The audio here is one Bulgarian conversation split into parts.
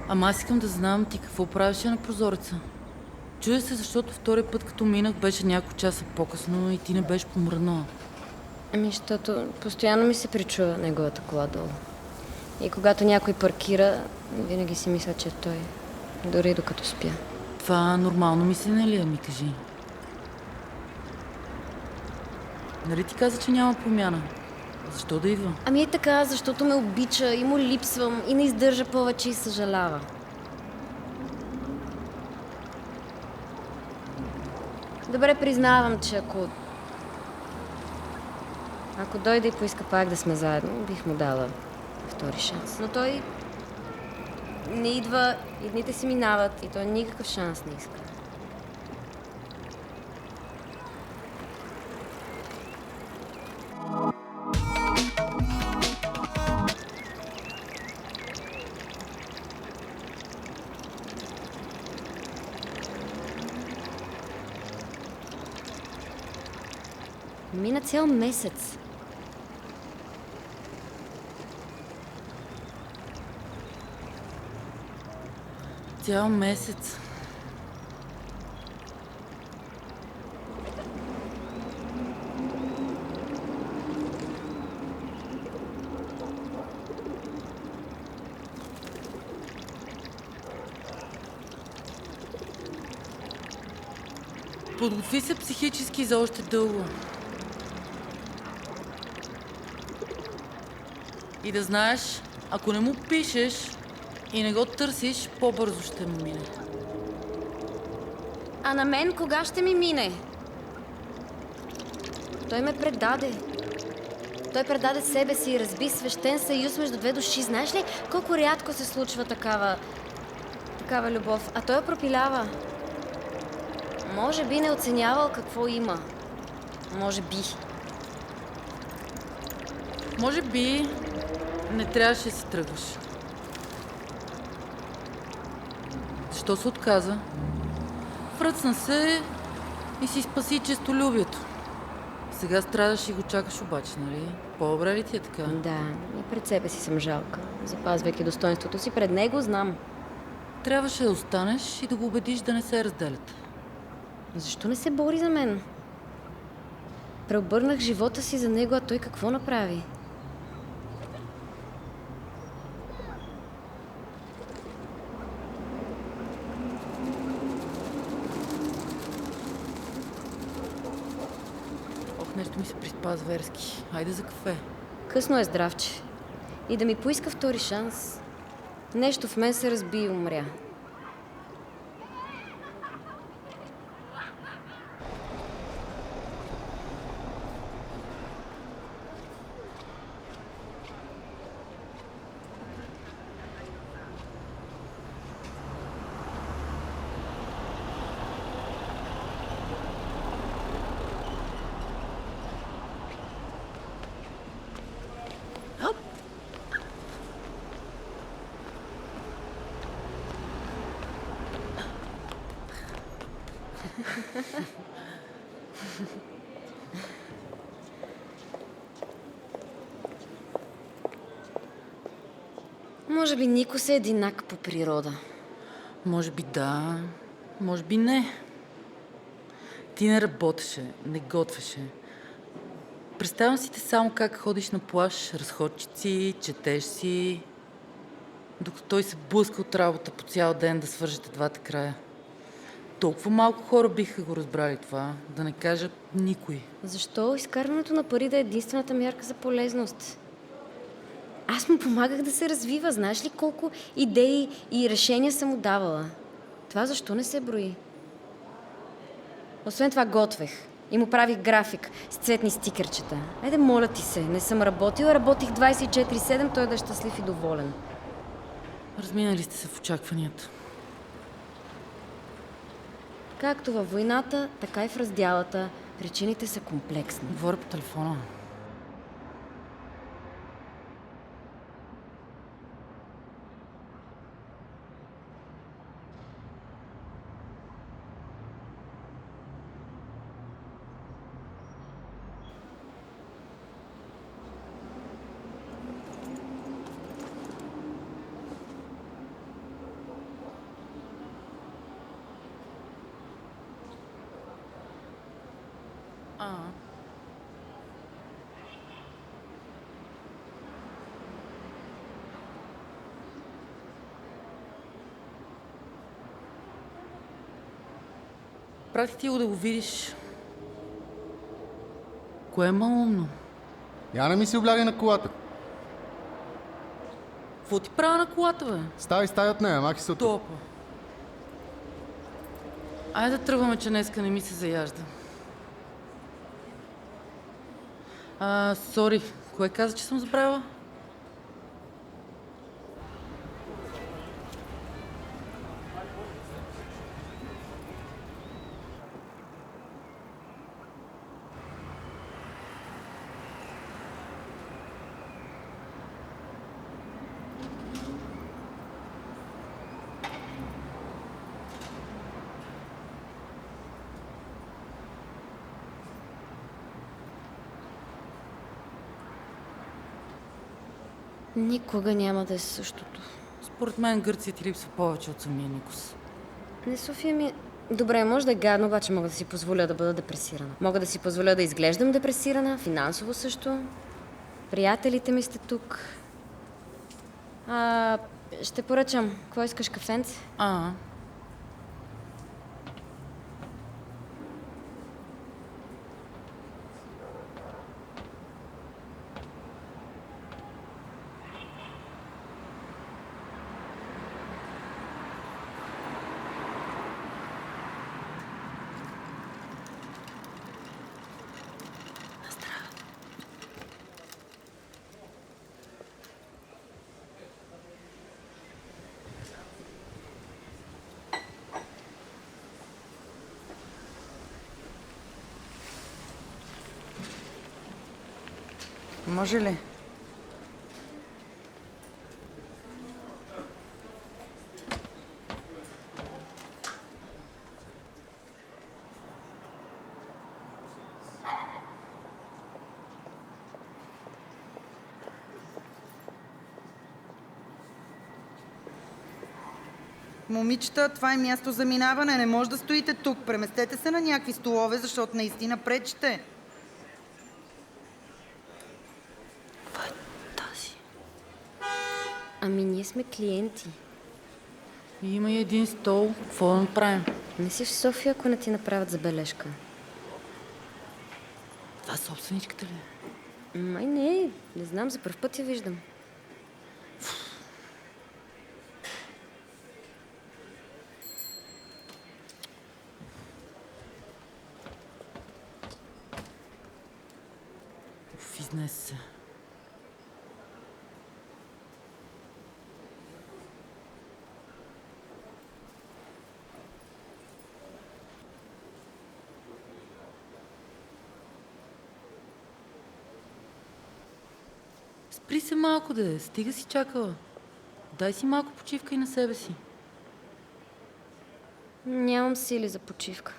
Ама аз искам да знам ти какво правеше на прозореца. Чудя се, защото втория път, като минах, беше няколко часа по-късно и ти не беше помръднала. Защото постоянно ми се причува неговата кола долу. И когато някой паркира, винаги си мисля, че той. Дори докато спя. Това нормално мислене ли е, ми кажи? Нали ти каза, че няма промяна? Защо да идва? Ами е така, защото ме обича и му липсвам и не издържа повече и съжалява. Добре, признавам, че ако дойде и поиска пак да сме заедно, бих му дала втори шанс. Но той не идва и дните си минават и той никакъв шанс не иска. Мина цял месец. Цял месец. Подготви се психически за още дълго. И да знаеш, ако не му пишеш и не го търсиш, по-бързо ще му мине. А на мен кога ще ми мине? Той ме предаде. Той предаде себе си и разби свещен съюз между две души. Знаеш ли колко рядко се случва такава любов? А той я пропилява. Може би не оценявал какво има. Може би. Може би не трябваше да си тръгваш. Защо се отказа? Фръцна се и си спаси честолюбието. Сега страдаш и го чакаш обаче, нали? По-добре ли ти е така? Да, и пред себе си съм жалка. Запазвайки достоинството си пред него, знам. Трябваше да останеш и да го убедиш да не се разделят. Защо не се бори за мен? Преобърнах живота си за него, а той какво направи? Ох, нещо ми се приспа зверски. Хайде за кафе. Късно е, здравче. И да ми поиска втори шанс. Нещо в мен се разби и умря. Може би Нико се е единак по природа. Може би да, може би не. Ти не работеше, не готвеше. Представям си те само как ходиш на плаж, разходчици, четеш си, докато той се блъска от работа по цял ден да свържете двата края. Толкова малко хора биха го разбрали това, да не кажа никой. Защо изкарването на пари да е единствената мярка за полезност? Аз му помагах да се развива. Знаеш ли колко идеи и решения съм му давала? Това защо не се брои? Освен това готвех и му правих график с цветни стикерчета. Айде, моля ти се, не съм работила, работих 24/7, той да е щастлив и доволен. Разминали сте се в очакванията. Както във войната, така и в раздялата, причините са комплексни. Говоря по телефона. Пратих ти го да го видиш. Кое е малумно? Я не ми си облягай на колата. Какво ти правя на колата, бе? Ставай от нея, махи се от тук. Топа. Айде да тръгваме, че днеска не ми се заяжда. Сори, кое каза, че съм забравила? Никога няма да е същото. Според мен Гърция ти липсва повече от самия Никос. Не, София ми... Добре, може да е гадно, обаче мога да си позволя да бъда депресирана. Мога да си позволя да изглеждам депресирана, финансово също. Приятелите ми сте тук. Ще поръчам. Какво искаш, кафенце? Може ли? Момичета, това е място за минаване. Не може да стоите тук. Преместете се на някакви столове, защото наистина пречите. Ами ние сме клиенти. Има и един стол. Какво да направим? Не си в София, ако не ти направят забележка. Това собственичката ли? Май не, не знам, за пръв път я виждам. Изнес се. Спри се малко, де. Стига си чакала. Дай си малко почивка и на себе си. Нямам сили за почивка.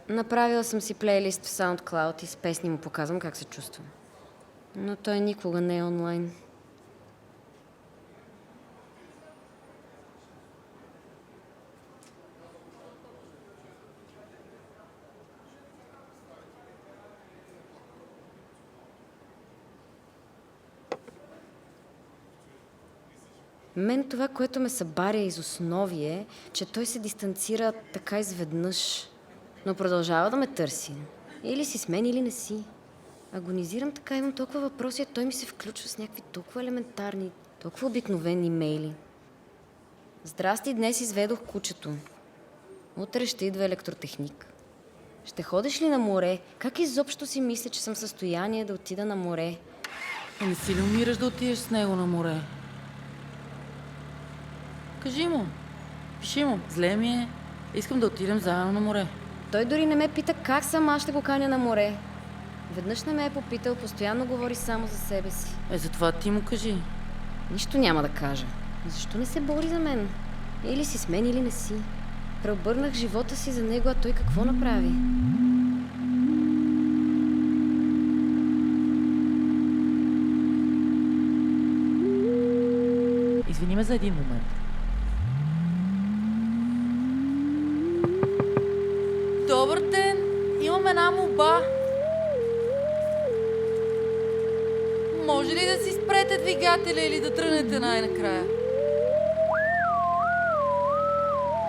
Направила съм си плейлист в SoundCloud и с песни му показвам как се чувствам. Но той никога не е онлайн. Мен това, което ме събаря из основи е, че той се дистанцира така изведнъж, но продължава да ме търси. Или си с мен, или не си. Агонизирам така, имам толкова въпроси, а той ми се включва с някакви толкова елементарни, толкова обикновени мейли. Здрасти, днес изведох кучето. Утре ще идва електротехник. Ще ходиш ли на море? Как изобщо си мисля, че съм в състояние да отида на море? Не си ли умираш да отидеш с него на море? Кажи му. Пиши му. Зле ми е. Искам да отидем заедно на море. Той дори не ме пита как сама ще го каня на море. Веднъж не ме е попитал, постоянно говори само за себе си. Затова ти му кажи. Нищо няма да кажа. Защо не се бори за мен? Или си с мен, или не си. Преобърнах живота си за него, а той какво направи? Извини ме за един момент. Добър ден! Имам една молба. Може ли да си спрете двигателя или да тръгнете най-накрая?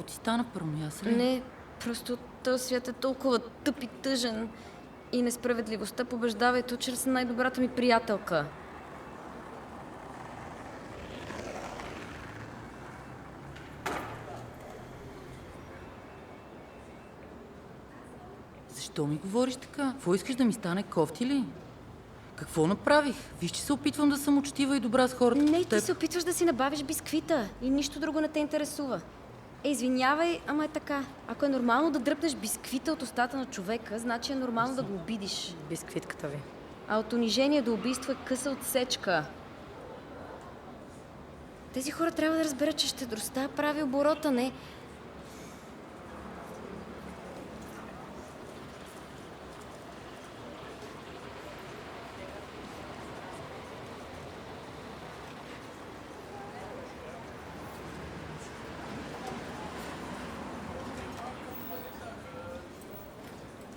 Какво ти стана, пърмяса ли? Не, просто този свят е толкова тъп и тъжен. И несправедливостта побеждава ето чрез най-добрата ми приятелка. Защо ми говориш така? Какво искаш да ми стане, кофти ли? Какво направих? Виж, че се опитвам да съм учтива и добра с хората. Не, като ти теб. се опитваш да си набавиш бисквита и нищо друго не те интересува. Извинявай, ама е така. Ако е нормално да дръпнеш бисквита от устата на човека, значи е нормално да го обидиш. Бисквитката ви. А от унижение до убийство е къса отсечка. Тези хора трябва да разберат, че щедростта прави оборота, не...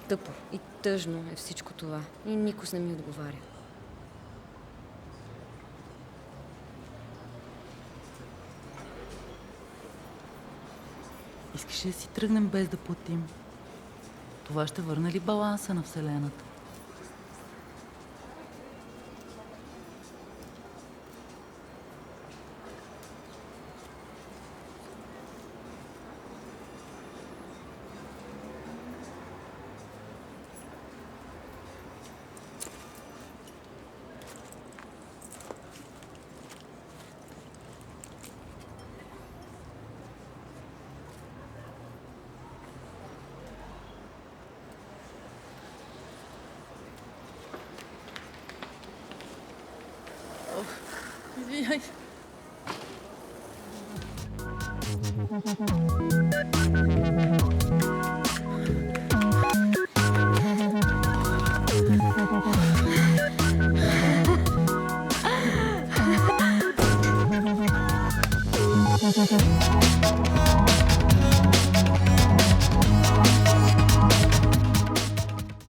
Тъпо и тъжно е всичко това. И Никос не ми отговаря. Искаш ли да си тръгнем без да платим? Това ще върне ли баланса на Вселената? Извиняй.